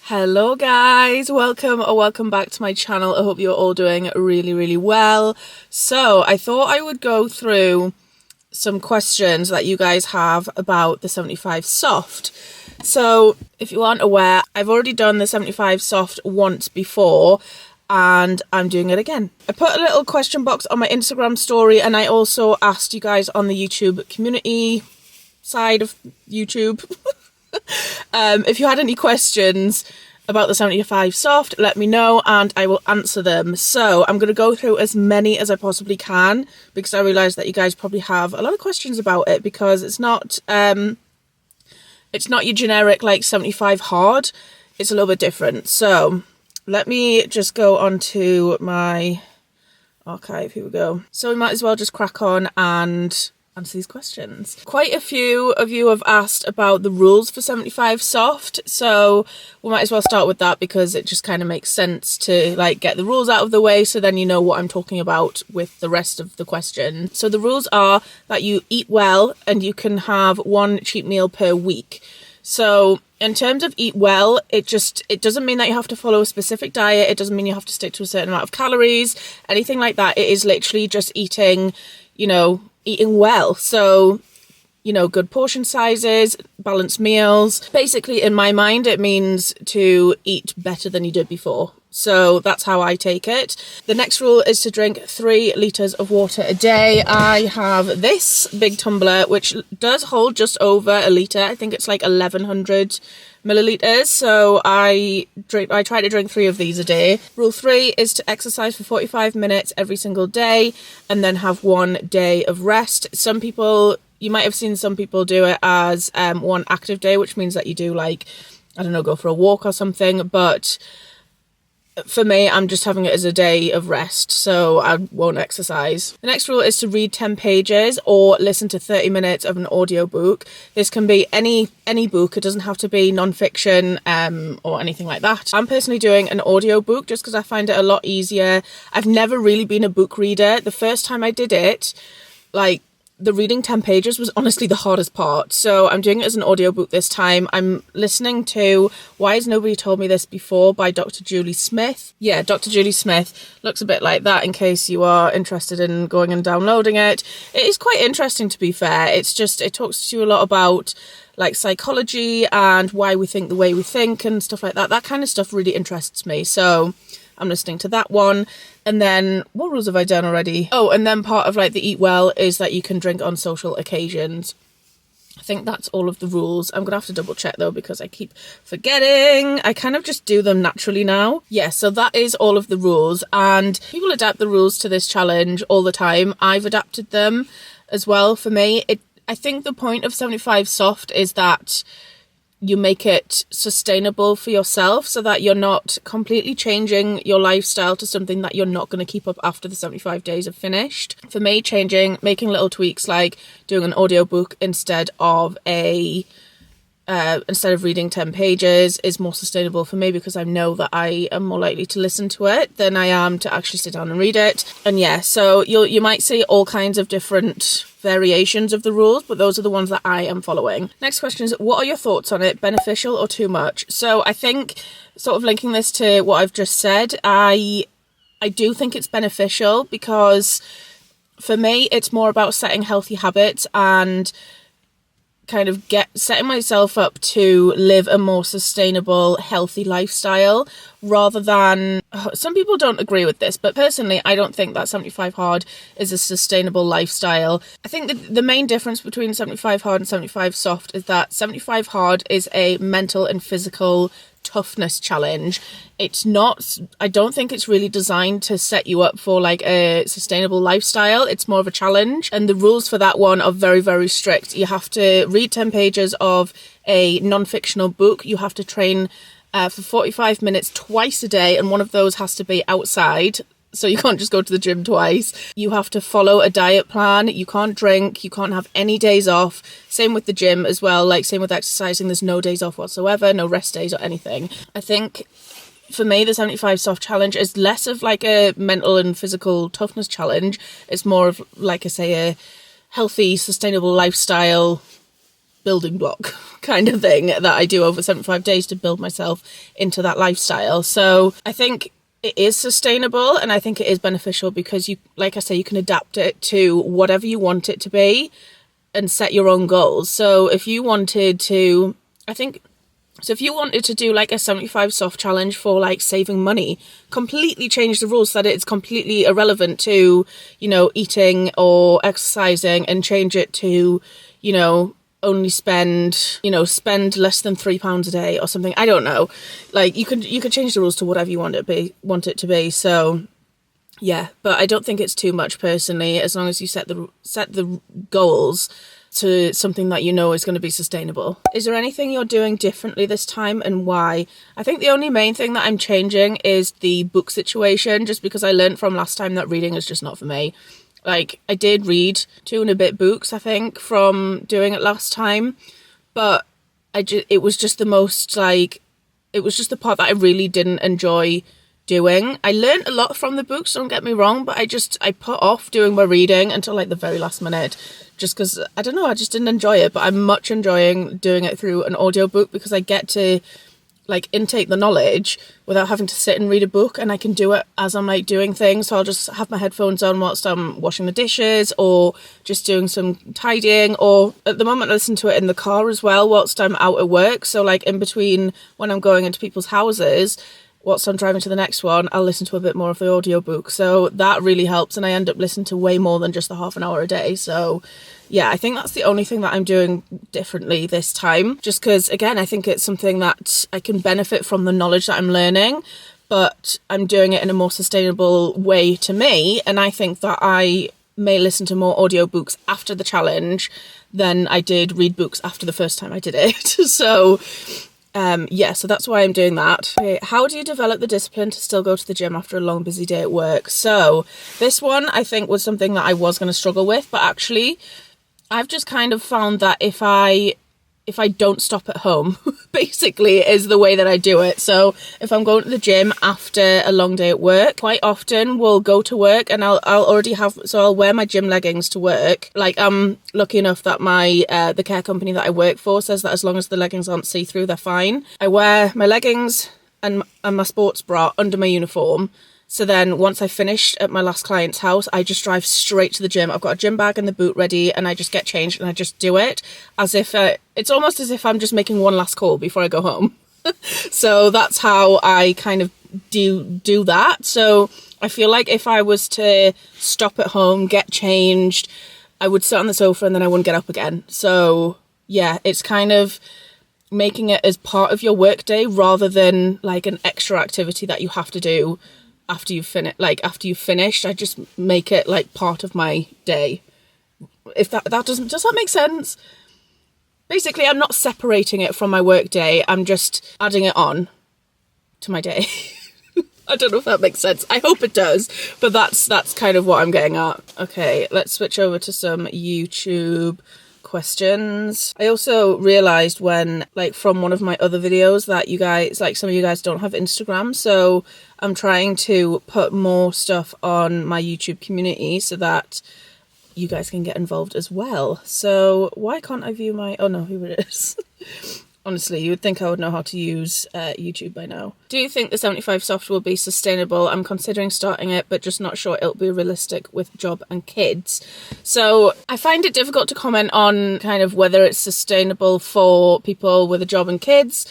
Hello guys, welcome back to my channel. I hope you're all doing really well. So I thought I would go through some questions that you guys have about the 75 soft. So if you aren't aware, I've already done the 75 soft once before and I'm doing it again. I put a little question box on my Instagram story and I also asked you guys on the YouTube community side of YouTube if you had any questions about the 75 soft, let me know and I will answer them. So I'm going to go through as many as I possibly can because I realise that you guys probably have a lot of questions about it because it's not your generic like 75 hard. It's a little bit different. So let me just go onto my archive. Here we go. So we might as well just crack on and answer these questions. Quite a few of you have asked about the rules for 75 soft, so we might as well start with that because it just kind of makes sense to like get the rules out of the way so then you know what I'm talking about with the rest of the question. So the rules are that you eat well and you can have one cheat meal per week. So in terms of eat well, it doesn't mean that you have to follow a specific diet. It doesn't mean you have to stick to a certain amount of calories, anything like that. It is literally just eating well. So, good portion sizes, balanced meals. Basically, in my mind, it means to eat better than you did before. So that's how I take it. The next rule is to drink 3 litres of water a day. I have this big tumbler, which does hold just over a litre. I think it's like 1100 millilitres. So I try to drink 3 of these a day. Rule 3 is to exercise for 45 minutes every single day and then have 1 day of rest. You might have seen some people do it as one active day, which means that you do go for a walk or something. But for me, I'm just having it as a day of rest, so I won't exercise. The next rule is to read 10 pages or listen to 30 minutes of an audiobook. This can be any book. It doesn't have to be non-fiction or anything like that. I'm personally doing an audiobook just because I find it a lot easier. I've never really been a book reader. The first time I did it, the reading 10 pages was honestly the hardest part. So I'm doing it as an audiobook this time. I'm listening to Why Has Nobody Told Me This Before by Dr. Julie Smith. Yeah, Dr. Julie Smith looks a bit like that in case you are interested in going and downloading it. It is quite interesting, to be fair. It talks to you a lot about psychology and why we think the way we think and stuff like that. That kind of stuff really interests me. So I'm listening to that one. And then, what rules have I done already? Oh, and then part of the eat well is that you can drink on social occasions. I think that's all of the rules. I'm going to have to double check though because I keep forgetting. I kind of just do them naturally now. Yeah, so that is all of the rules. And people adapt the rules to this challenge all the time. I've adapted them as well for me. I think the point of 75 soft is that you make it sustainable for yourself so that you're not completely changing your lifestyle to something that you're not going to keep up after the 75 days are finished. For me, making little tweaks like doing an audiobook instead of reading 10 pages is more sustainable for me because I know that I am more likely to listen to it than I am to actually sit down and read it. And yeah, so you might see all kinds of different variations of the rules, but those are the ones that I am following. Next question is, what are your thoughts on it? Beneficial or too much? So I think, sort of linking this to what I've just said, I do think it's beneficial because for me, it's more about setting healthy habits and kind of setting myself up to live a more sustainable, healthy lifestyle rather than, some people don't agree with this, but personally I don't think that 75 hard is a sustainable lifestyle. I think the main difference between 75 hard and 75 soft is that 75 hard is a mental and physical toughness challenge. I don't think it's really designed to set you up for a sustainable lifestyle. It's more of a challenge, and the rules for that one are very, very strict. You have to read 10 pages of a non-fictional book. You have to train for 45 minutes twice a day, and one of those has to be outside. So you can't just go to the gym twice. You have to follow a diet plan. You can't drink. You can't have any days off. Same with the gym as well. Same with exercising. There's no days off whatsoever. No rest days or anything. I think for me, the 75 soft challenge is less of a mental and physical toughness challenge. It's more of, a healthy, sustainable lifestyle building block kind of thing that I do over 75 days to build myself into that lifestyle. So I think it is sustainable, and I think it is beneficial because you, like I say, you can adapt it to whatever you want it to be and set your own goals. So if you wanted to, if you wanted to do like a 75 soft challenge for like saving money, completely change the rules so that it's completely irrelevant to, eating or exercising, and change it to, only spend less than £3 a day or something. I don't know. Like you could change the rules to whatever you want it to be. So yeah, but I don't think it's too much personally, as long as you set the goals to something that is going to be sustainable. Is there anything you're doing differently this time, and why? I think the only main thing that I'm changing is the book situation, just because I learned from last time that reading is just not for me. Like, I did read 2 and a bit books, I think, from doing it last time, but it was just the most, like, it was just the part that I really didn't enjoy doing. I learned a lot from the books, don't get me wrong, but I put off doing my reading until like the very last minute, just because, I don't know, I just didn't enjoy it. But I'm much enjoying doing it through an audiobook, because I get to like intake the knowledge without having to sit and read a book, and I can do it as I'm like doing things. So I'll just have my headphones on whilst I'm washing the dishes or just doing some tidying, or at the moment I listen to it in the car as well whilst I'm out at work. So like in between when I'm going into people's houses, whilst I'm driving to the next one, I'll listen to a bit more of the audiobook. So that really helps, and I end up listening to way more than just the half an hour a day. So yeah, I think that's the only thing that I'm doing differently this time, just because, again, I think it's something that I can benefit from the knowledge that I'm learning, but I'm doing it in a more sustainable way to me. And I think that I may listen to more audiobooks after the challenge than I did read books after the first time I did it. So so that's why I'm doing that. Okay, how do you develop the discipline to still go to the gym after a long, busy day at work? So this one I think was something that I was going to struggle with, but actually I've just kind of found that if I don't stop at home, basically, is the way that I do it. So if I'm going to the gym after a long day at work, quite often we'll go to work and I'll wear my gym leggings to work. Like, I'm lucky enough that my the care company that I work for says that as long as the leggings aren't see-through, they're fine. I wear my leggings and my sports bra under my uniform. So then once I finished at my last client's house, I just drive straight to the gym. I've got a gym bag and the boot ready, and I just get changed and I just do it as if it's almost as if I'm just making one last call before I go home. So that's how I kind of do that. So I feel like if I was to stop at home, get changed, I would sit on the sofa and then I wouldn't get up again. So yeah, it's kind of making it as part of your workday rather than like an extra activity that you have to do after you've finished. I just make it like part of my day. If does that make sense? Basically, I'm not separating it from my work day. I'm just adding it on to my day. I don't know if that makes sense. I hope it does, but that's kind of what I'm getting at. Okay, let's switch over to some YouTube questions. I also realized from one of my other videos that you guys, like some of you guys don't have Instagram, so I'm trying to put more stuff on my YouTube community so that you guys can get involved as well. So why can't I view my, oh no, here it is. Honestly, you would think I would know how to use YouTube by now. Do you think the 75 soft will be sustainable? I'm considering starting it, but just not sure it'll be realistic with job and kids. So I find it difficult to comment on kind of whether it's sustainable for people with a job and kids,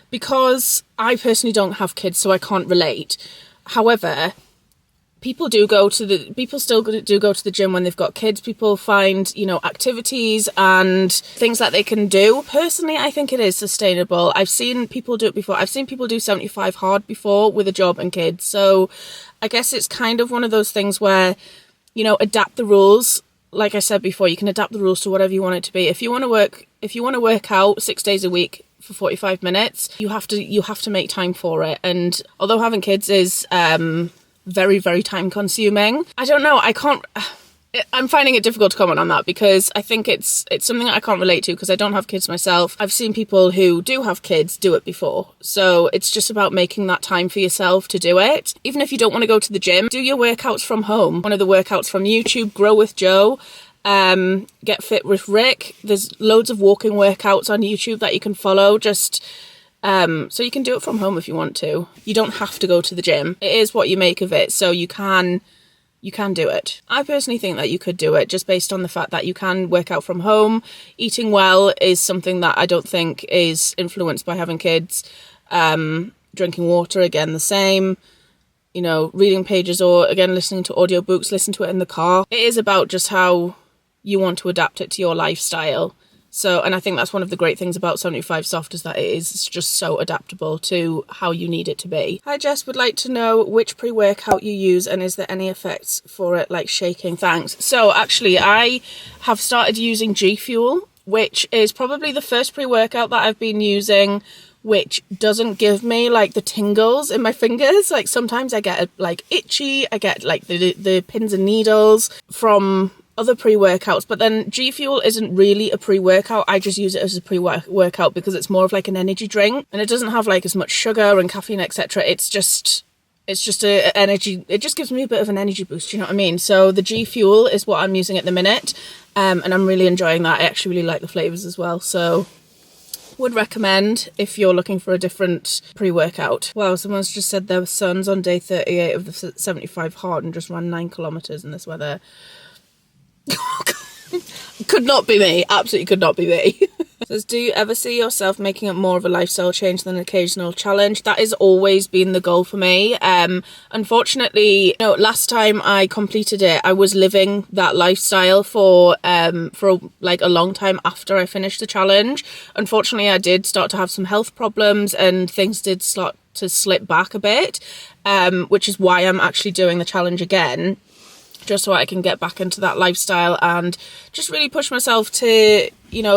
because I personally don't have kids, so I can't relate. However, people still do go to the gym when they've got kids. People find, activities and things that they can do. Personally, I think it is sustainable. I've seen people do it before. I've seen people do 75 hard before with a job and kids. So I guess it's kind of one of those things where, adapt the rules. Like I said before, you can adapt the rules to whatever you want it to be. If you want to work out 6 days a week for 45 minutes, you have to make time for it. And although having kids is very, very time consuming, I don't know, I'm finding it difficult to comment on that, because I think it's something that I can't relate to because I don't have kids myself. I've seen people who do have kids do it before. So it's just about making that time for yourself to do it. Even if you don't want to go to the gym, do your workouts from home. One of the workouts from YouTube, Grow with Joe. Get Fit with Rick. There's loads of walking workouts on YouTube that you can follow, just so you can do it from home if you want to. You don't have to go to the gym. It is what you make of it, so you can do it. I personally think that you could do it just based on the fact that you can work out from home. Eating well is something that I don't think is influenced by having kids. Drinking water, again, the same. You know, reading pages or, again, listening to audiobooks, listen to it in the car. It is about just how you want to adapt it to your lifestyle. So, and I think that's one of the great things about 75 Soft is that it's just so adaptable to how you need it to be. Hi Jess, would like to know which pre-workout you use and is there any effects for it, like shaking? Thanks. So actually I have started using G Fuel, which is probably the first pre-workout that I've been using which doesn't give me like the tingles in my fingers. Like sometimes I get like itchy, I get like the pins and needles from other pre-workouts, but then G Fuel isn't really a pre-workout. I just use it as a pre-workout because it's more of like an energy drink and it doesn't have like as much sugar and caffeine, etc. It's just a energy, it just gives me a bit of an energy boost, you know what I mean? So the G Fuel is what I'm using at the minute, and I'm really enjoying that. I actually really like the flavours as well, so would recommend if you're looking for a different pre-workout. Wow, someone's just said their son's on day 38 of the 75 hard and just ran 9 kilometres in this weather. Could not be me. Absolutely could not be me. Says, do you ever see yourself making it more of a lifestyle change than an occasional challenge? That has always been the goal for me. Unfortunately, last time I completed it, I was living that lifestyle for like a long time after I finished the challenge. Unfortunately, I did start to have some health problems and things did start to slip back a bit, which is why I'm actually doing the challenge again, just so I can get back into that lifestyle and just really push myself to,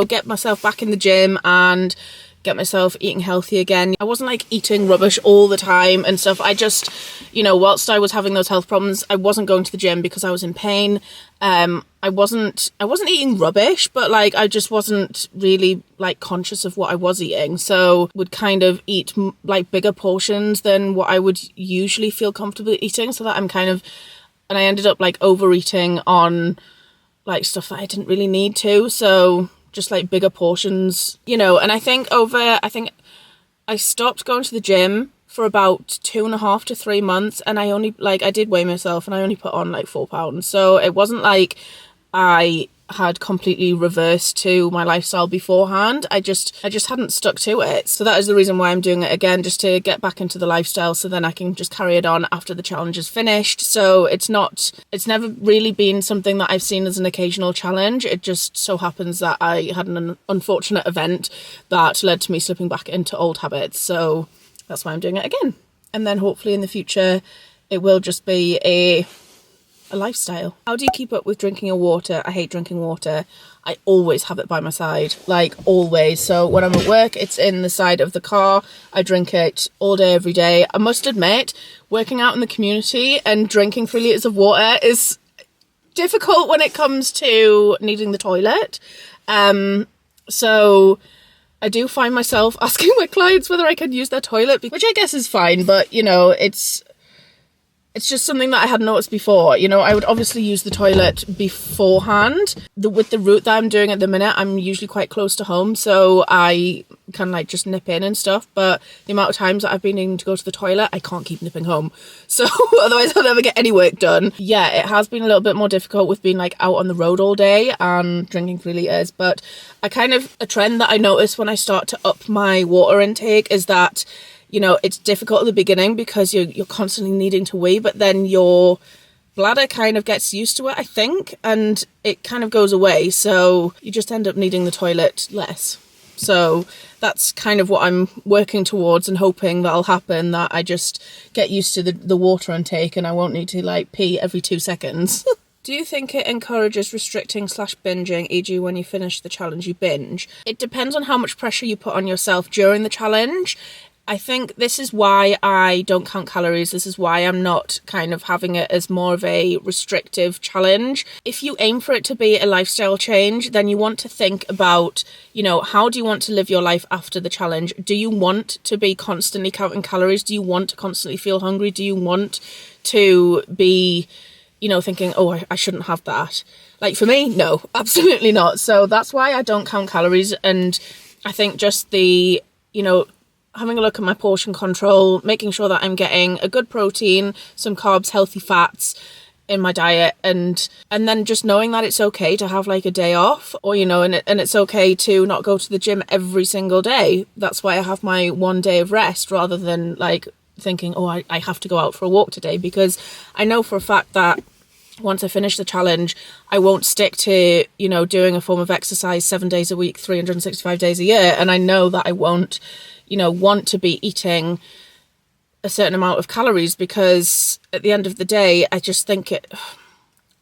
get myself back in the gym and get myself eating healthy again. I wasn't like eating rubbish all the time and stuff. I just, whilst I was having those health problems, I wasn't going to the gym because I was in pain. I wasn't eating rubbish, but like I just wasn't really like conscious of what I was eating. So would kind of eat like bigger portions than what I would usually feel comfortable eating, so that and I ended up like overeating on like stuff that I didn't really need to. So just like bigger portions, and I think I stopped going to the gym for about 2.5 to 3 months. And I did weigh myself and I only put on like 4 pounds. So it wasn't like I had completely reversed to my lifestyle beforehand. I just hadn't stuck to it. So that is the reason why I'm doing it again, just to get back into the lifestyle so then I can just carry it on after the challenge is finished. So it's never really been something that I've seen as an occasional challenge. It just so happens that I had an unfortunate event that led to me slipping back into old habits. So that's why I'm doing it again. And then hopefully in the future it will just be a lifestyle. How do you keep up with drinking your water? I hate drinking water. I always have it by my side, like always. So when I'm at work, it's in the side of the car. I drink it all day, every day. I must admit, working out in the community and drinking 3 litres of water is difficult when it comes to needing the toilet. So I do find myself asking my clients whether I can use their toilet, which I guess is fine, but it's just something that I hadn't noticed before. I would obviously use the toilet beforehand. With the route that I'm doing at the minute, I'm usually quite close to home, so I can like just nip in and stuff. But the amount of times that I've been needing to go to the toilet, I can't keep nipping home. So otherwise I'll never get any work done. Yeah, it has been a little bit more difficult with being like out on the road all day and drinking 3 litres. But a trend that I notice when I start to up my water intake is that it's difficult at the beginning because you're constantly needing to wee, but then your bladder kind of gets used to it, I think, and it kind of goes away. So you just end up needing the toilet less. So that's kind of what I'm working towards and hoping that'll happen, that I just get used to the water intake and I won't need to like pee every 2 seconds. Do you think it encourages restricting/binging, e.g. when you finish the challenge you binge? It depends on how much pressure you put on yourself during the challenge. I think this is why I don't count calories. This is why I'm not kind of having it as more of a restrictive challenge. If you aim for it to be a lifestyle change, then you want to think about, how do you want to live your life after the challenge? Do you want to be constantly counting calories? Do you want to constantly feel hungry? Do you want to be you know, thinking, oh, I shouldn't have that. Like for me, no, absolutely not. So that's why I don't count calories. And I think just the, you know, having a look at my portion control, making sure that I'm getting a good protein, some carbs, healthy fats in my diet, and then just knowing that it's okay to have like a day off, or, you know, and it's okay to not go to the gym every single day. That's why I have my one day of rest, rather than like thinking, oh, I have to go out for a walk today, because I know for a fact that once I finish the challenge, I won't stick to, you know, doing a form of exercise 7 days a week, 365 days a year. And I know that I won't, you know, want to be eating a certain amount of calories, because at the end of the day, I just think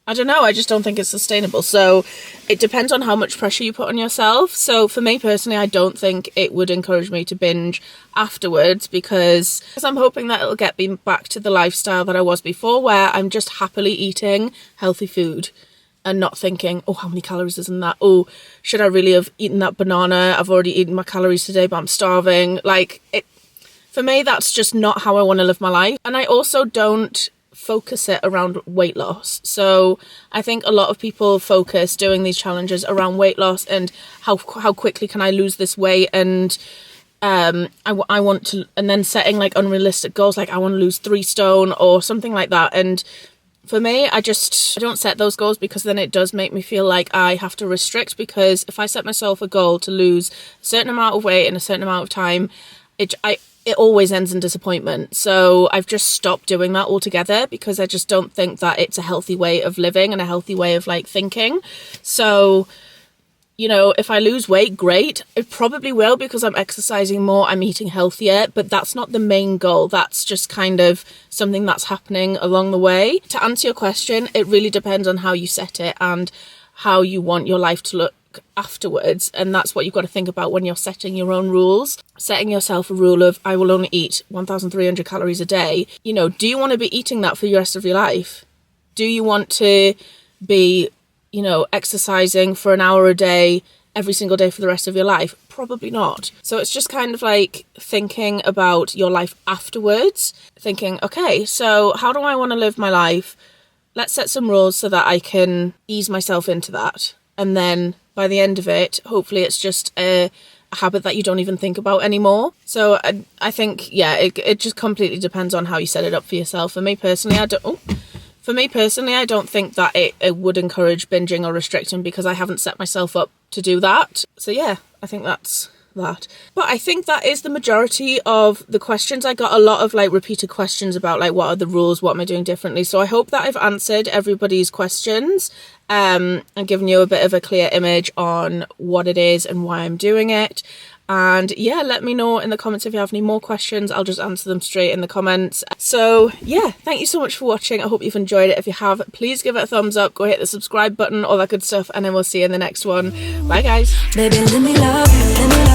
I don't know, I just don't think it's sustainable. So it depends on how much pressure you put on yourself. So for me personally, I don't think it would encourage me to binge afterwards, because I'm hoping that it'll get me back to the lifestyle that I was before, where I'm just happily eating healthy food and not thinking, oh, how many calories is in that? Oh, should I really have eaten that banana? I've already eaten my calories today, but I'm starving. Like, for me, that's just not how I want to live my life. And I also don't focus it around weight loss. So I think a lot of people focus doing these challenges around weight loss and how quickly can I lose this weight, and I want to, and then setting like unrealistic goals, like I want to lose 3 stone or something like that. And for me, I don't set those goals, because then it does make me feel like I have to restrict, because if I set myself a goal to lose a certain amount of weight in a certain amount of time, it always ends in disappointment. So I've just stopped doing that altogether, because I just don't think that it's a healthy way of living and a healthy way of like thinking. So, you know, if I lose weight, great. It probably will, because I'm exercising more, I'm eating healthier, but that's not the main goal. That's just kind of something that's happening along the way. To answer your question, it really depends on how you set it and how you want your life to look afterwards, and that's what you've got to think about when you're setting your own rules. Setting yourself a rule of, I will only eat 1,300 calories a day. You know, do you want to be eating that for the rest of your life? Do you want to be, you know, exercising for an hour a day every single day for the rest of your life? Probably not. So it's just kind of like thinking about your life afterwards, thinking, okay, so how do I want to live my life? Let's set some rules so that I can ease myself into that. And then by the end of it, hopefully it's just a habit that you don't even think about anymore. So I think, yeah, it just completely depends on how you set it up for yourself. For me personally, I don't think that it would encourage binging or restricting, because I haven't set myself up to do that. So yeah, I think that's that. But I think that is the majority of the questions. I got a lot of like repeated questions about like, what are the rules? What am I doing differently? So I hope that I've answered everybody's questions and given you a bit of a clear image on what it is and why I'm doing it. And yeah, let me know in the comments if you have any more questions. I'll just answer them straight in the comments. So yeah, thank you so much for watching. I hope you've enjoyed it. If you have, please give it a thumbs up, go hit the subscribe button, all that good stuff, and then we'll see you in the next one. Bye guys. Baby, let me love you.